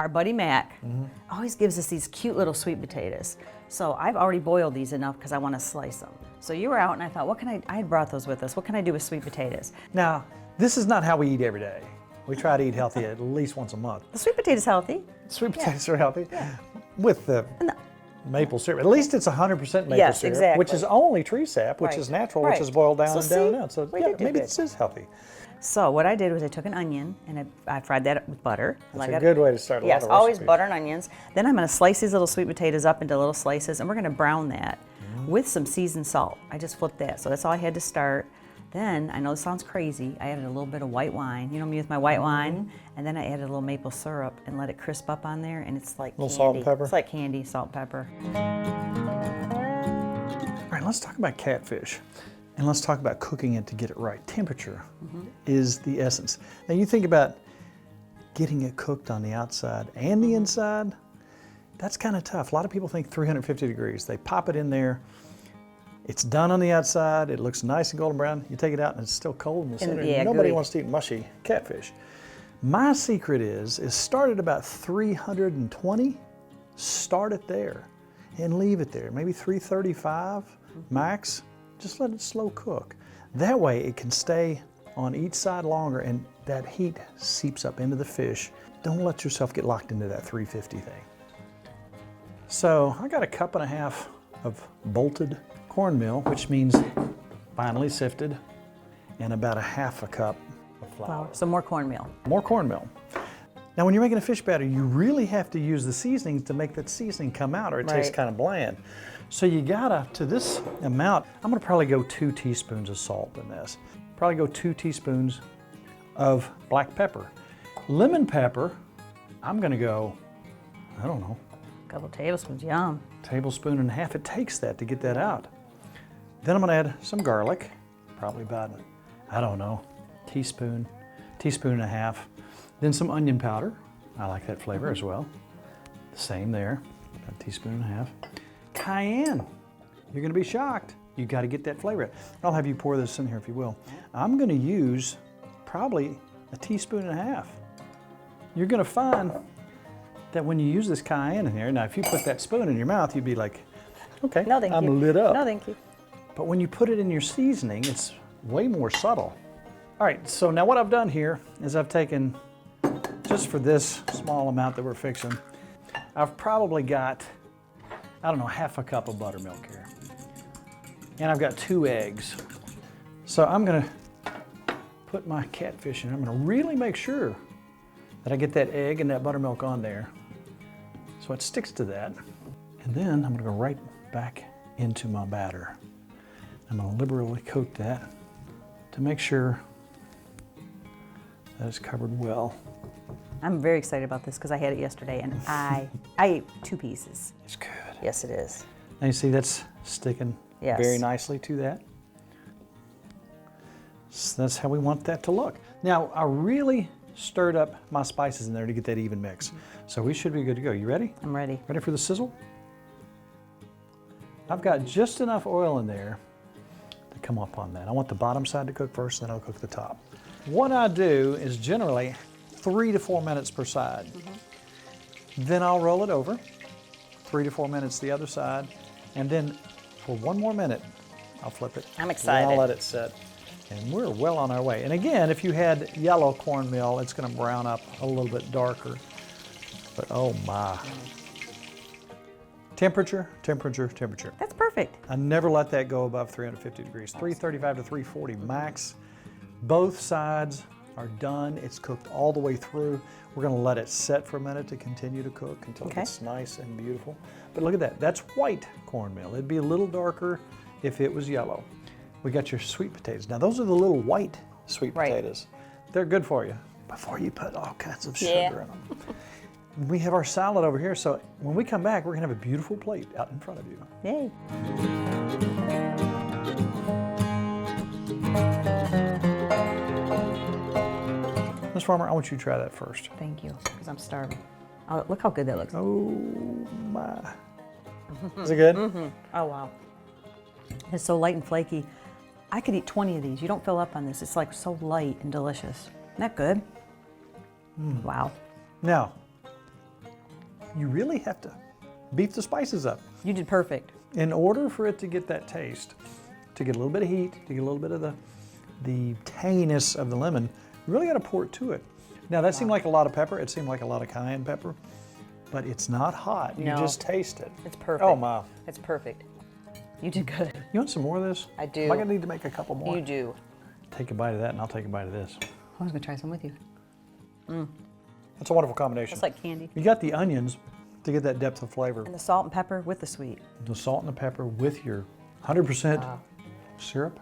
our buddy Mac always gives us these cute little sweet potatoes. So I've already boiled these enough because I want to slice them. So you were out and I thought, I had brought those with us. What can I do with sweet potatoes? Now, this is not how we eat every day. We try to eat healthy at least once a month. The sweet potato's healthy. Sweet potatoes are healthy with the maple syrup. At least it's 100% maple syrup, exactly. which is only tree sap, which is natural, which is boiled down and down and down. So yeah, maybe this is healthy. So what I did was I took an onion and I fried that with butter. That's a good way to start a lot of recipes. Always butter and onions. Then I'm going to slice these little sweet potatoes up into little slices, and we're going to brown that with some seasoned salt. I just flipped that, so that's all I had to start. Then, I know this sounds crazy, I added a little bit of white wine. You know me with my white wine, and then I added a little maple syrup and let it crisp up on there, and it's like a little salt and pepper. It's like candy, salt and pepper. All right, let's talk about catfish. And let's talk about cooking it to get it right. Temperature is the essence. Now you think about getting it cooked on the outside and the inside, that's kind of tough. A lot of people think 350 degrees. They pop it in there, it's done on the outside, it looks nice and golden brown, you take it out and it's still cold in the center. Nobody wants to eat mushy catfish. My secret is start at about 320, start it there and leave it there, maybe 335 max. Just let it slow cook. That way it can stay on each side longer and that heat seeps up into the fish. Don't let yourself get locked into that 350 thing. So I got a cup and a half of bolted cornmeal, which means finely sifted, and about a half a cup of flour. So more cornmeal. More cornmeal. Now when you're making a fish batter, you really have to use the seasonings to make that seasoning come out or it tastes kind of bland. So you gotta, to this amount, I'm gonna probably go 2 teaspoons of salt in this. Probably go 2 teaspoons of black pepper. Lemon pepper, I'm gonna go, I don't know. A couple tablespoons, yum. Tablespoon and a half, it takes that to get that out. Then I'm gonna add some garlic, probably about, I don't know, teaspoon and a half. Then some onion powder, I like that flavor as well. Same there, about a teaspoon and a half. Cayenne, you're gonna be shocked. You gotta get that flavor out. I'll have you pour this in here if you will. I'm gonna use probably a teaspoon and a half. You're gonna find that when you use this cayenne in here, now if you put that spoon in your mouth, you'd be like, okay, no, thank you. I'm lit up. No, thank you. But when you put it in your seasoning, it's way more subtle. All right, so now what I've done here is I've taken, just for this small amount that we're fixing, I've probably got, I don't know, half a cup of buttermilk here. And I've got 2 eggs. So I'm gonna put my catfish in. I'm gonna really make sure that I get that egg and that buttermilk on there so it sticks to that. And then I'm gonna go right back into my batter. I'm gonna liberally coat that to make sure that it's covered well. I'm very excited about this because I had it yesterday and I ate 2 pieces. It's good. Yes, it is. Now you see that's sticking very nicely to that. So that's how we want that to look. Now I really stirred up my spices in there to get that even mix. So we should be good to go. You ready? I'm ready. Ready for the sizzle? I've got just enough oil in there to come up on that. I want the bottom side to cook first, then I'll cook the top. What I do is generally 3 to 4 minutes per side. Then I'll roll it over, 3 to 4 minutes the other side, and then for 1 more minute, I'll flip it. I'm excited. Then I'll let it set. And we're well on our way. And again, if you had yellow cornmeal, it's gonna brown up a little bit darker. But oh my. Temperature, temperature, temperature. That's perfect. I never let that go above 350 degrees. 335 to 340 max. Both sides are done. It's cooked all the way through. We're gonna let it set for a minute to continue to cook until it gets nice and beautiful. But look at that, that's white cornmeal. It'd be a little darker if it was yellow. We got your sweet potatoes. Now those are the little white sweet potatoes. They're good for you before you put all kinds of sugar in them. We have our salad over here, so when we come back, we're gonna have a beautiful plate out in front of you. Yay. Ms. Farmer, I want you to try that first. Thank you, because I'm starving. Oh, look how good that looks. Oh my. Is it good? Oh wow. It's so light and flaky. I could eat 20 of these. You don't fill up on this. It's like so light and delicious. Isn't that good? Wow. Now, you really have to beef the spices up. You did perfect. In order for it to get that taste, to get a little bit of heat, to get a little bit of the tanginess of the lemon, you really got to pour it to it. Now that seemed like a lot of pepper. It seemed like a lot of cayenne pepper, but it's not hot. You No. just taste it. It's perfect. Oh my. It's perfect. You did good. You want some more of this? I do. Am I gonna need to make a couple more? You do. Take a bite of that and I'll take a bite of this. I was gonna try some with you. That's a wonderful combination. It's like candy. You got the onions to get that depth of flavor. And the salt and pepper with the sweet. The salt and the pepper with your 100% syrup.